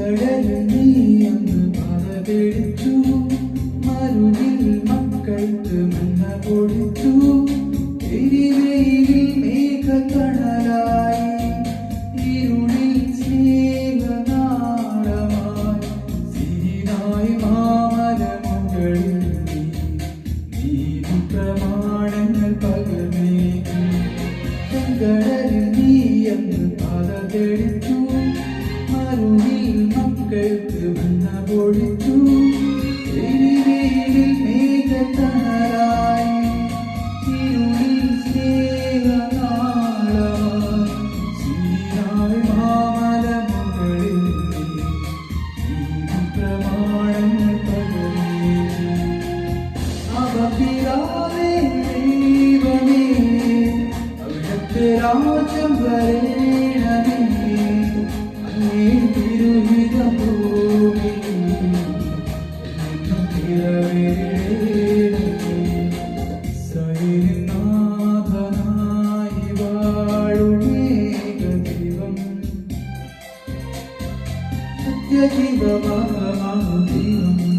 ചെങ്കടലിൽ നീ അന്ന് പാതപിടിച്ചു, മരുവിൽ മക്കൾക്ക് മന്ന പൊടിച്ചു. എരിവെയിലിൽ മേഘക്കണലായി, ഇരുളിൽ സ്നേഹനാളമായി, സിരിനായി മാമലമുകളിൽ നീതി പ്രമാണങ്ങൾ പകർന്നേകി. ചെങ്കടലിൽ നീ അന്ന് പാതപിടിച്ചു, മരുവിൽ മക്കൾക്ക് മന്ന പൊടിച്ചു. എരിവെയിലിൽ മേഘക്കണലായി, ഇരുളിൽ സ്നേഹനാളമായി, സിരിനായി മാമലമുകളിൽ നീതി പ്രമാണങ്ങൾ പകർന്നേകി. അപപിതാവേ ദൈവമേ, അവിടുത്തെ രാജ്യം വരേണമേ, അങ്ങേ തിരുഹിതം ഭൂമിയിൽ എന്നും നിറവേറണമേ. ഇസ്രായേലിൻ നാഥനായി വാഴും ഏകദൈവം, സത്യജീവമാകും ദൈവം,